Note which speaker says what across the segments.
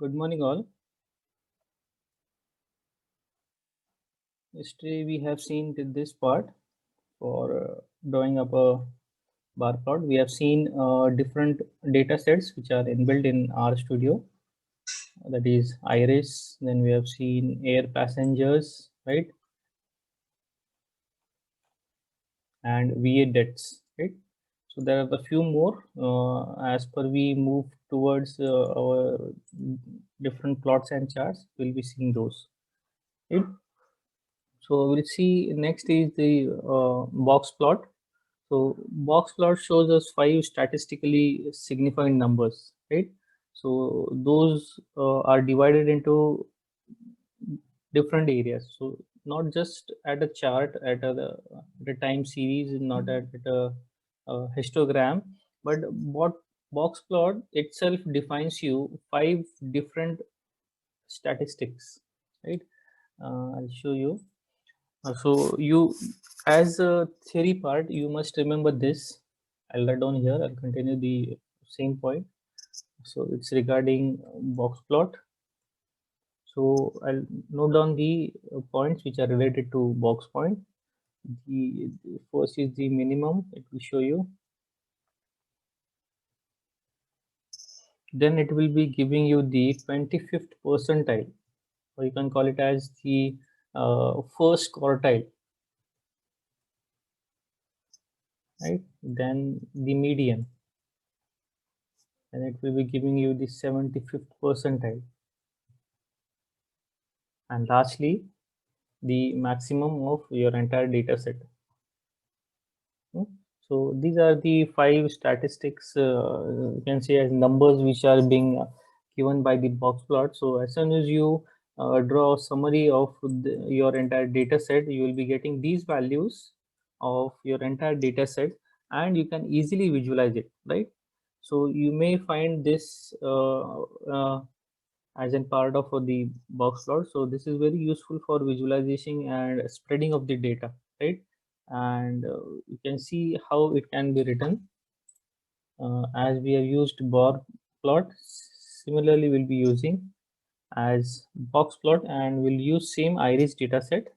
Speaker 1: Good morning, all. Yesterday we have seen this part for drawing up a bar plot. We have seen different data sets which are inbuilt in RStudio. That is iris. Then we have seen air passengers, right? And VA debts, right? So there are a few more as per we move towards our different plots and charts. We'll be seeing those, right? So we'll see next is the box plot. So box plot shows us 5 statistically significant numbers, right? So those are divided into different areas. So not just at a chart, at a time series, not at a histogram, but what box plot itself defines you 5 different statistics, right? I'll show you. So you, as a theory part, you must remember this. I'll write down here. I'll continue the same point. So it's regarding box plot. So I'll note down the points which are related to box point. The first is the minimum. It will show you. Then it will be giving you the 25th percentile, or you can call it as the first quartile, right? Then the median, and it will be giving you the 75th percentile. And lastly, the maximum of your entire data set. So these are the 5 statistics, you can say, as numbers which are being given by the box plot. So as soon as you draw a summary of your entire data set, you will be getting these values of your entire data set, and you can easily visualize it, right? So you may find this as in part of the box plot. So this is very useful for visualization and spreading of the data, right? And you can see how it can be written as we have used bar plot. Similarly, we'll be using as box plot, and we'll use same iris data set.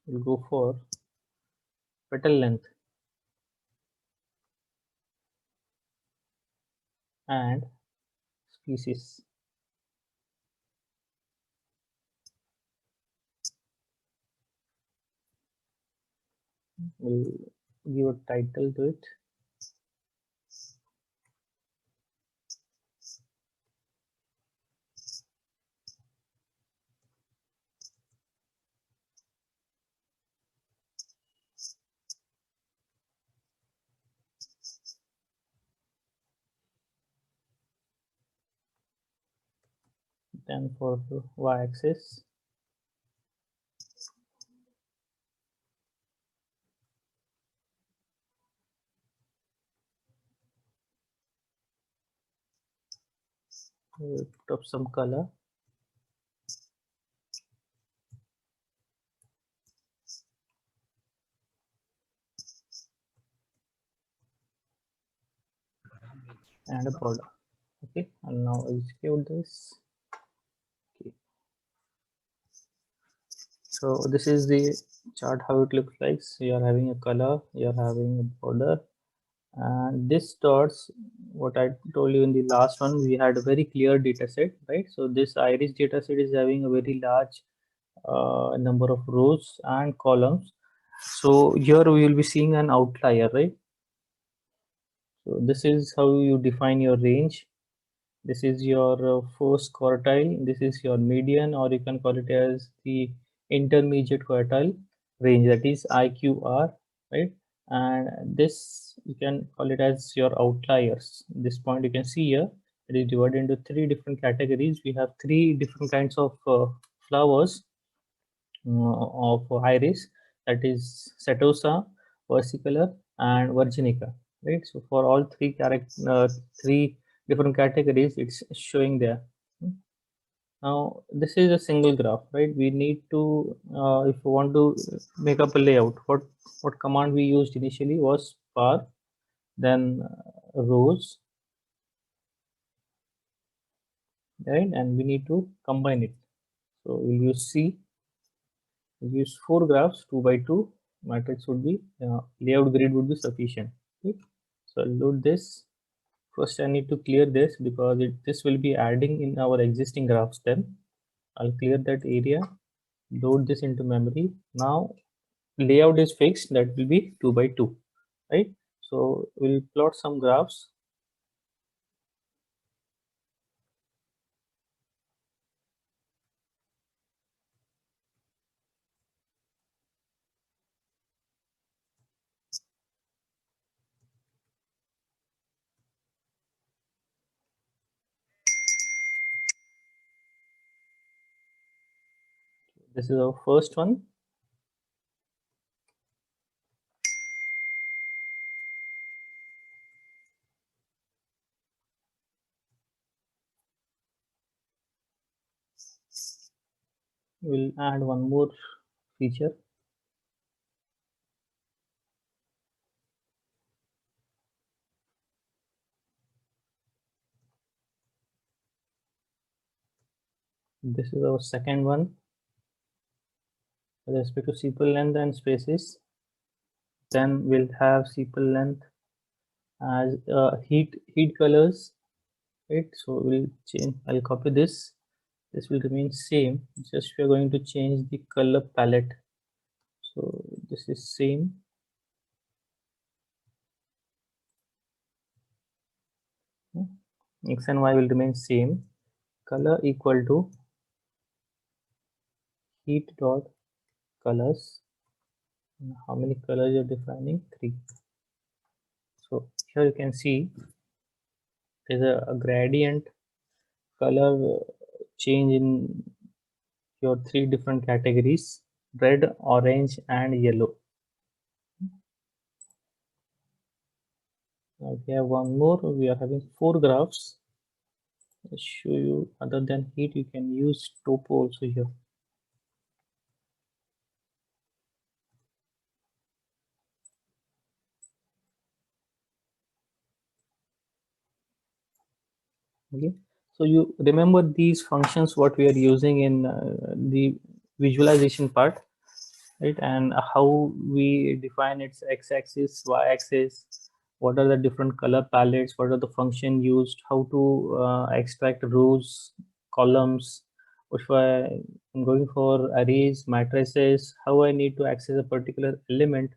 Speaker 1: We'll go for petal length and species. We'll give a title to it. Then for the y-axis, we'll put up some color. And a border. Okay, and now execute this. Okay. So this is the chart how it looks like. So you are having a color, you are having a border, and this dots, what I told you in the last one, we had a very clear data set, right? So this iris data set is having a very large number of rows and columns. So here we will be seeing an outlier, right? So this is how you define your range. This is your first quartile, this is your median, or you can call it as the intermediate quartile range, that is IQR, right? And this you can call it as your outliers. This point you can see here, it is divided into 3 different categories. We have 3 different kinds of flowers of iris, that is setosa, versicolor, and virginica, right? So for all 3 different categories, it's showing there. Now this is a single graph, right? We need to if we want to make up a layout, what command we used initially was bar, then rows, right? And we need to combine it. So we'll use C. We'll use 4 graphs, 2 by 2. Matrix would be layout grid would be sufficient. Okay? So I'll load this. First, I need to clear this because this will be adding in our existing graphs. Then I'll clear that area, load this into memory. Now layout is fixed. That will be 2 by 2, right? So we'll plot some graphs. This is our first one. We'll add one more feature. This is our second one. With respect to sepal length and spaces, then we'll have sepal length as heat colors, right? So we'll change. I'll copy this. This will remain same. Just we are going to change the color palette. So this is same. X and Y will remain same. Color equal to heat dot colors. And how many colors you're defining? 3. So here you can see there's a gradient color change in your 3 different categories: red, orange, and yellow. Now we have one more. We are having 4 graphs. I'll show you. Other than heat, you can use topo also here. Okay, so you remember these functions what we are using in the visualization part, right? And how we define its x-axis, y-axis, what are the different color palettes, what are the function used, how to extract rows, columns, if I'm going for arrays, matrices, how I need to access a particular element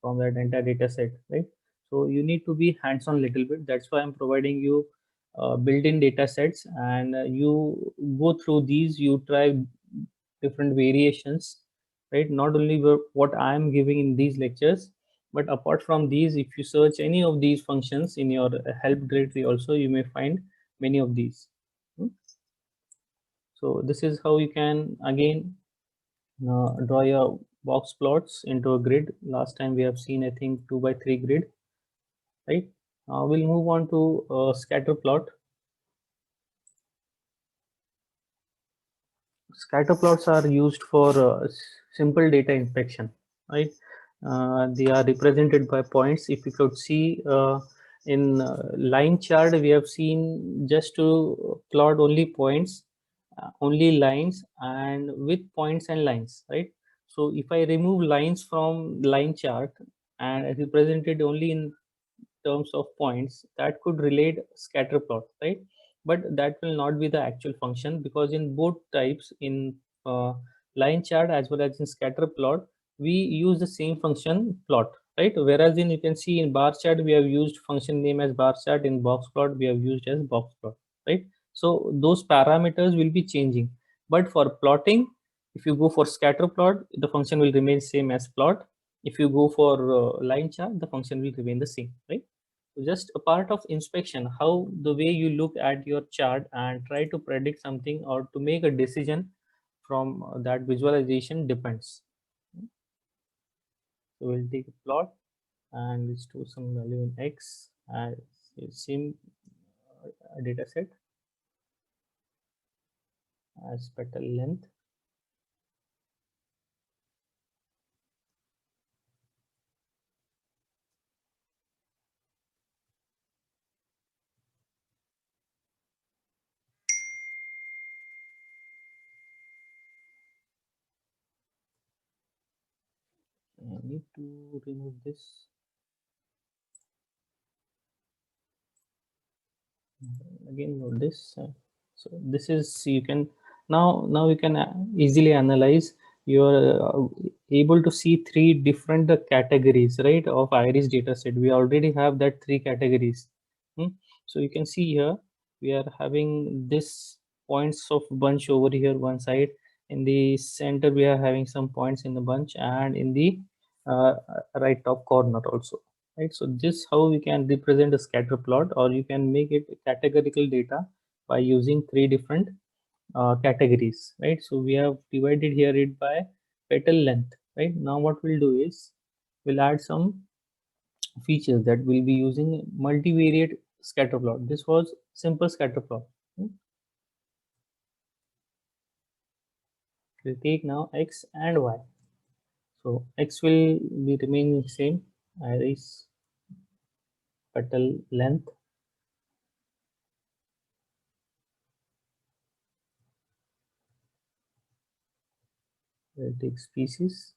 Speaker 1: from that entire data set, right? So you need to be hands-on little bit. That's why I'm providing you built-in data sets, and you go through these, you try different variations, right? Not only what I am giving in these lectures, but apart from these, if you search any of these functions in your help directory also, you may find many of these. So this is how you can again draw your box plots into a grid. Last time we have seen, I think, 2 by 3 grid, right? We'll move on to scatter plot. Scatter plots are used for simple data inspection, right? They are represented by points. If you could see in line chart, we have seen just to plot only points, only lines, and with points and lines, right? So if I remove lines from line chart and represent it only in terms of points, that could relate scatter plot, right? But that will not be the actual function, because in both types, in uh, line chart as well as in scatter plot, we use the same function plot, right? Whereas in, you can see in bar chart we have used function name as bar chart, in box plot we have used as box plot, right? So those parameters will be changing. But for plotting, if you go for scatter plot, the function will remain same as plot. If you go for line chart, the function will remain the same, right? So just a part of inspection, how the way you look at your chart and try to predict something or to make a decision from that visualization depends. So we'll take a plot and we'll store some value in X as same data set as petal length. I need to remove this. Again load this. So this is, you can now you can easily analyze. You are able to see three different categories, right, of iris data set. We already have that three categories. So you can see here we are having this points of bunch over here one side. In the center we are having some points in the bunch, and in the uh, right top corner also, right? So this how we can represent a scatter plot, or you can make it categorical data by using three different categories, right? So we have divided here it by petal length, right? Now what we'll do is we'll add some features that will be using multivariate scatter plot. This was simple scatter plot. We'll take now x and y. So x will be remaining same, iris petal length. We'll take species.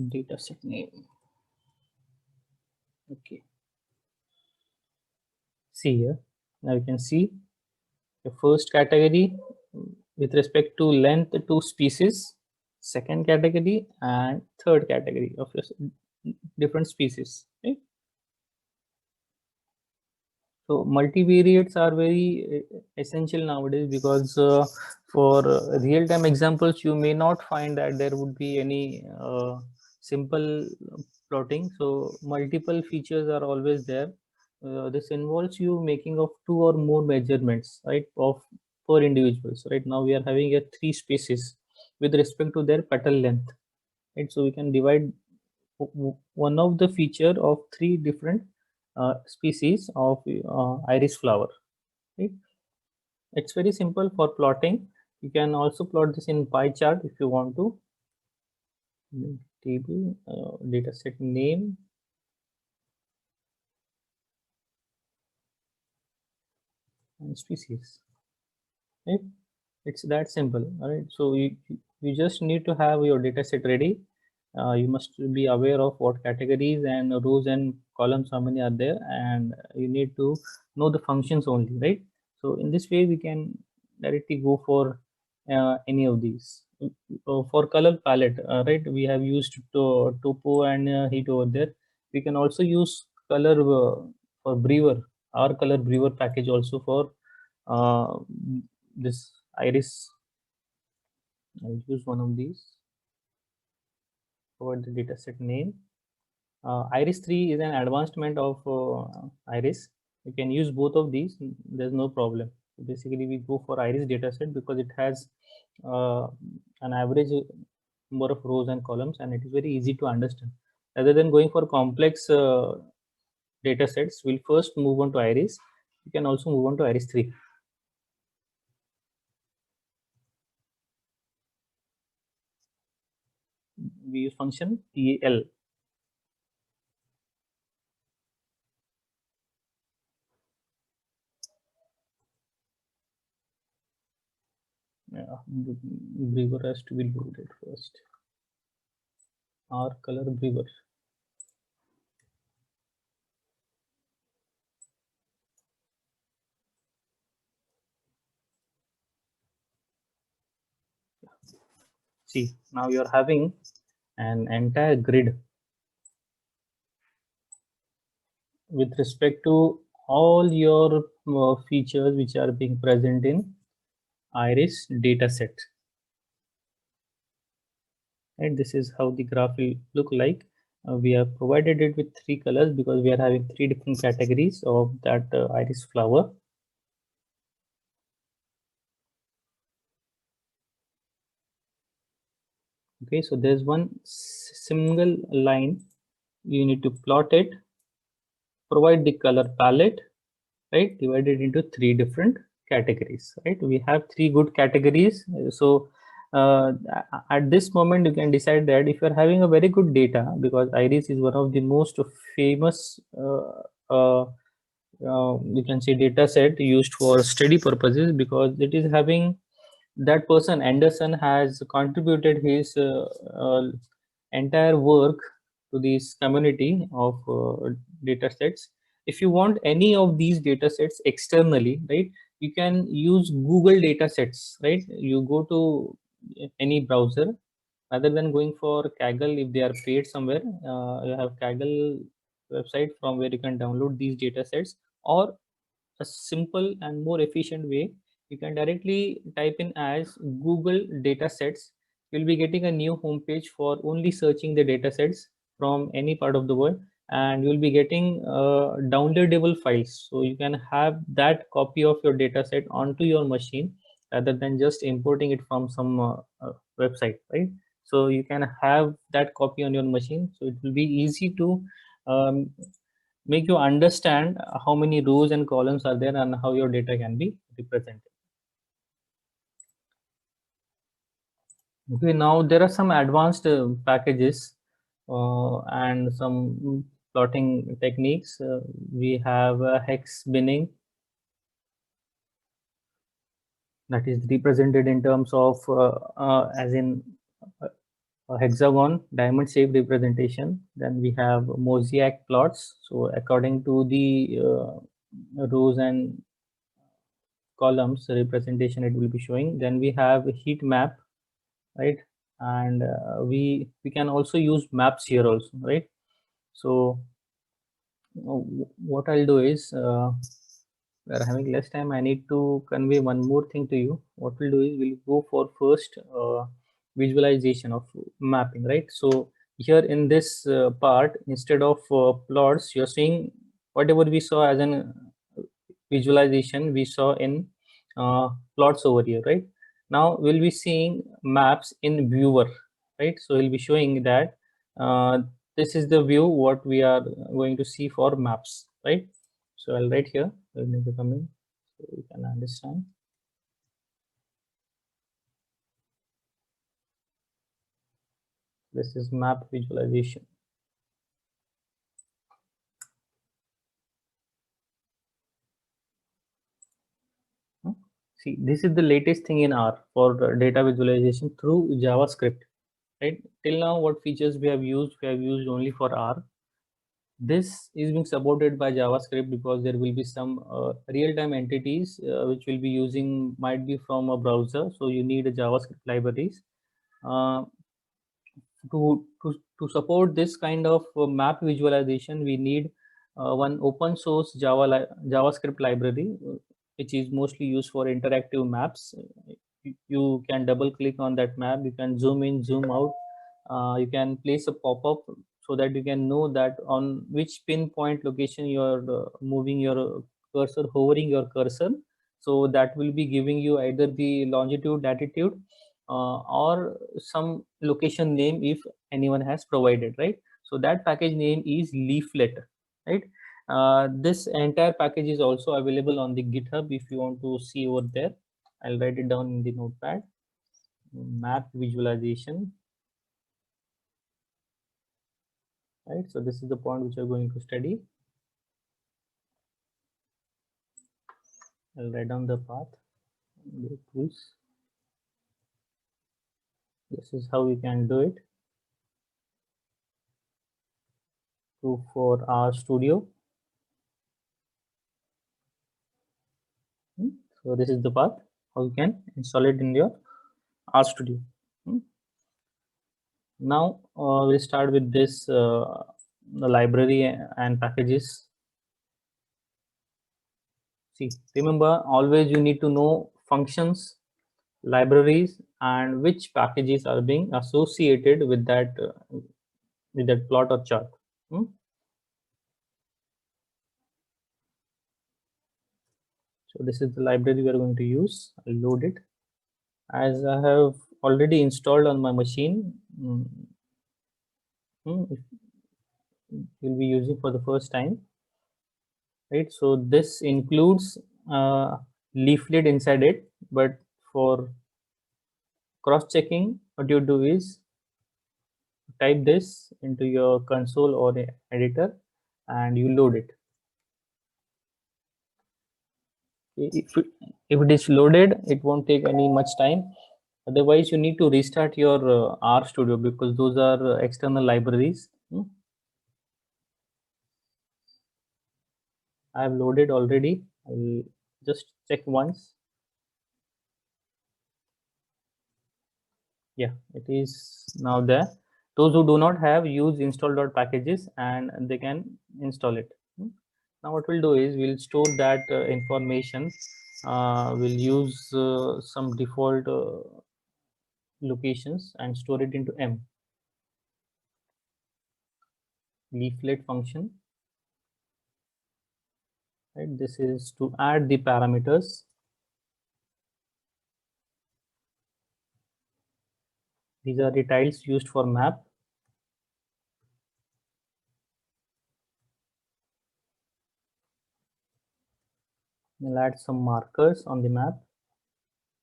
Speaker 1: Data set name. Okay. See here. Now you can see the first category with respect to length to species, second category, and third category of different species. Right? So multivariates are very essential nowadays, because for real-time examples, you may not find that there would be any simple plotting. So multiple features are always there. This involves you making of two or more measurements, right, of per individuals. Right now we are having a three species with respect to their petal length. Right, so we can divide one of the feature of three different species of iris flower, right? It's very simple for plotting. You can also plot this in pie chart if you want to. Table, data set name, and species, right? It's that simple. All right, so you just need to have your data set ready. You must be aware of what categories and rows and columns how many are there, and you need to know the functions only, right? So in this way we can directly go for any of these. For color palette, right, we have used topo and heat over there. We can also use color for brewer, our color brewer package also for uh, this iris. I'll use one of these. Provide the dataset name. Iris 3 is an advancement of iris. You can use both of these, there's no problem. So basically we go for iris dataset because it has an average number of rows and columns, and it is very easy to understand. Rather than going for complex data sets, we'll first move on to iris. You can also move on to iris 3. We use function tal. Yeah, brewer has to be loaded first. Our color brewer. See, now you're having an entire grid with respect to all your features which are being present in iris dataset. And this is how the graph will look like. We have provided it with three colors because we are having three different categories of that iris flower. Okay, so there's one single line. You need to plot it, provide the color palette, right, divided into three different categories, right? We have three good categories. So at this moment you can decide that if you're having a very good data, because Iris is one of the most famous you can say data set used for study purposes, because it is having that person Anderson has contributed his entire work to this community of data sets. If you want any of these data sets externally, right, you can use Google data sets, right? You go to any browser rather than going for Kaggle. If they are paid somewhere, you have Kaggle website from where you can download these data sets, or a simple and more efficient way, you can directly type in as Google datasets. You'll be getting a new homepage for only searching the datasets from any part of the world, and you'll be getting downloadable files, so you can have that copy of your dataset onto your machine rather than just importing it from some website, right? So you can have that copy on your machine, so it will be easy to um, make you understand how many rows and columns are there and how your data can be represented. Okay, now there are some advanced packages and some plotting techniques. We have hex binning, that is represented in terms of as in a hexagon diamond shaped representation. Then we have mosaic plots, so according to the rows and columns representation it will be showing. Then we have heat map, right? And we can also use maps here also, right? So what I'll do is we're having less time. I need to convey one more thing to you. What we'll do is we'll go for first visualization of mapping, right? So here in this part, instead of plots, you're seeing whatever we saw as an visualization we saw in plots over here, right? Now we'll be seeing maps in viewer, right? So we'll be showing that this is the view what we are going to see for maps, right? So I'll write here, I'll make a comment so you can understand. This is map visualization. See, this is the latest thing in R for data visualization through JavaScript, right? Till now, what features we have used only for R. This is being supported by JavaScript because there will be some real-time entities which will be using, might be from a browser. So you need a JavaScript libraries. Uh, to support this kind of map visualization, we need one open source JavaScript library, which is mostly used for interactive maps. You can double click on that map, you can zoom in, zoom out, you can place a pop-up so that you can know that on which pinpoint location you are moving your cursor, hovering your cursor. So that will be giving you either the longitude, latitude, or some location name if anyone has provided, right? So that package name is leaflet, right? This entire package is also available on the GitHub if you want to see over there. I'll write it down in the notepad. Map visualization, right? So this is the point which we're going to study. I'll write down the path, the tools. This is how we can do it. So for our studio, so this is the path how you can install it in your RStudio. Now we'll start with this the library and packages. See, remember, always you need to know functions, libraries, and which packages are being associated with that plot or chart. So this is the library we are going to use. I'll load it. As I have already installed on my machine, you'll be using for the first time, right? So this includes leaflet inside it, but for cross-checking, what you do is type this into your console or editor and you load it. If it is loaded, it won't take any much time. Otherwise, you need to restart your RStudio because those are external libraries. I have loaded already. I'll just check once. Yeah, it is now there. Those who do not have, use install.packages and they can install it. Now what we'll do is we'll store that information. We'll use some default locations and store it into M. Leaflet function. Right, this is to add the parameters. These are the tiles used for map. We'll add some markers on the map.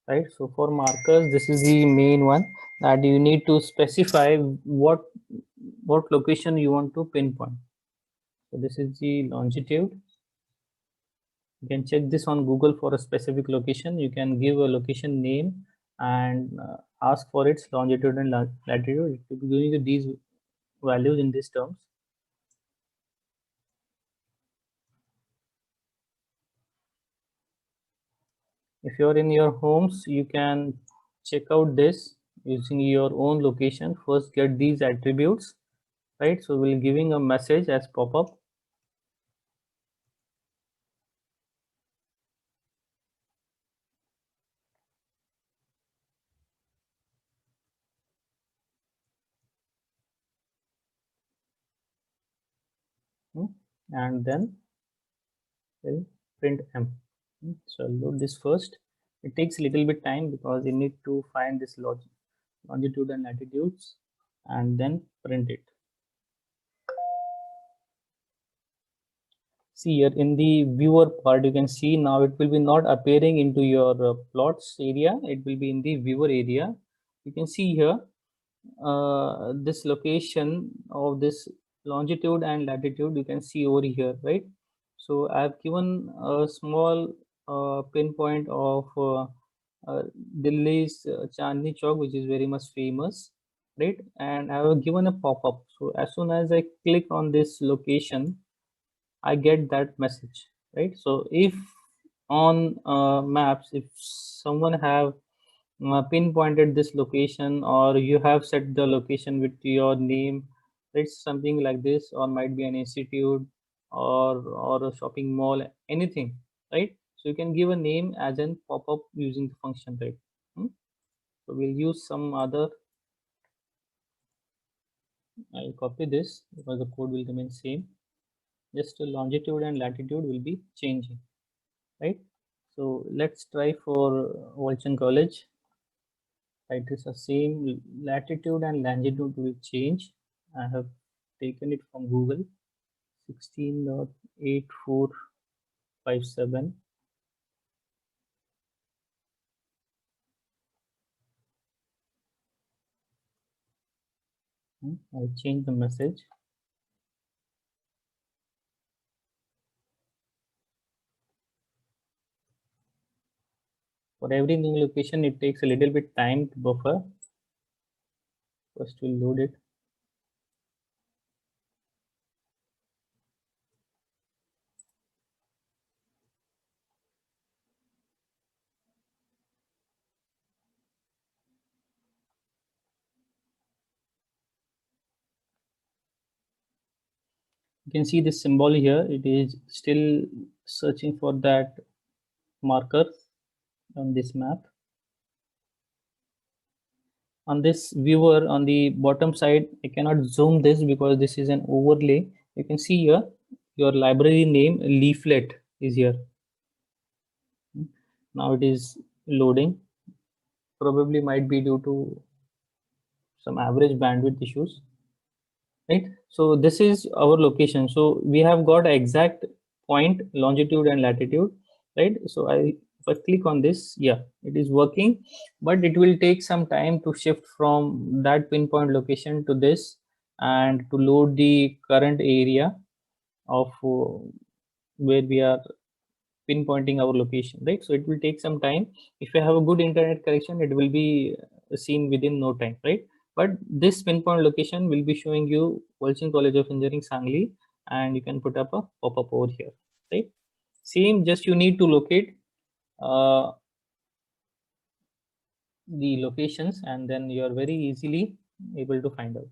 Speaker 1: Right, so for markers, this is the main one that you need to specify what location you want to pinpoint. So this is the longitude. You can check this on Google for a specific location. You can give a location name and ask for its longitude and latitude. It will be giving you these values in these terms. If you're in your homes, you can check out this using your own location. First, get these attributes, right? So we're giving a message as pop-up. And then we'll print M. So I'll load this first. It takes a little bit time because you need to find this longitude and latitudes and then print it. See here in the viewer part, you can see now it will be not appearing into your plots area. It will be in the viewer area. You can see here this location of this longitude and latitude you can see over here, right? So I've given a small pinpoint of Delhi's Chandni Chowk, which is very much famous, right? And I have given a pop-up. So as soon as I click on this location, I get that message, right? So if on maps, if someone have pinpointed this location or you have set the location with your name, it's something like this, or might be an institute or a shopping mall, anything, right? So you can give a name as an pop-up using the function, right? So we'll use some other. I'll copy this because the code will remain same. Just the longitude and latitude will be changing, right? So let's try for Walchand College. It is the same latitude and longitude will change. I have taken it from Google. 16.8457. I'll change the message. For every new location, it takes a little bit time to buffer. First, we'll load it. You can see this symbol here. It is still searching for that marker on this map. On this viewer on the bottom side, I cannot zoom this because this is an overlay. You can see here your library name leaflet is here. Now it is loading. Probably might be due to some average bandwidth issues, right? So this is our location. So we have got exact point, longitude and latitude, right? So I if I click on this, yeah, it is working, but it will take some time to shift from that pinpoint location to this and to load the current area of where we are pinpointing our location, right? So it will take some time. If you have a good internet connection, it will be seen within no time, right? But this pinpoint location will be showing you Walchand College of Engineering, Sangli, and you can put up a pop-up over here, right? Same, just you need to locate uh, the locations, and then you are very easily able to find out.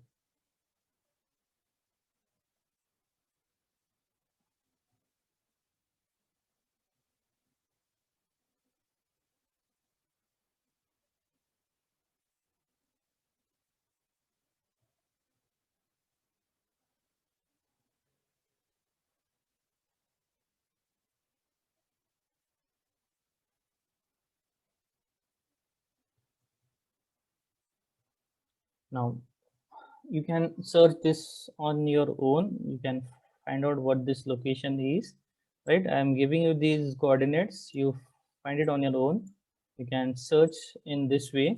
Speaker 1: Now you can search this on your own. You can find out what this location is, right? I'm giving you these coordinates. You find it on your own. You can search in this way.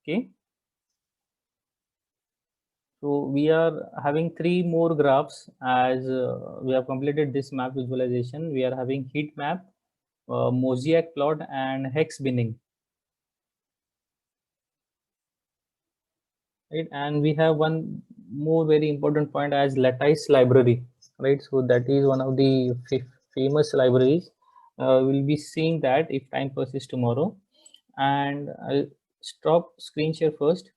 Speaker 1: Okay. So we are having three more graphs as we have completed this map visualization. We are having heat map, mosaic plot, and hex binning. Right, and we have one more very important point as lattice library, right? So that is one of the famous libraries. We'll be seeing that if time persists tomorrow. And I'll stop screen share first.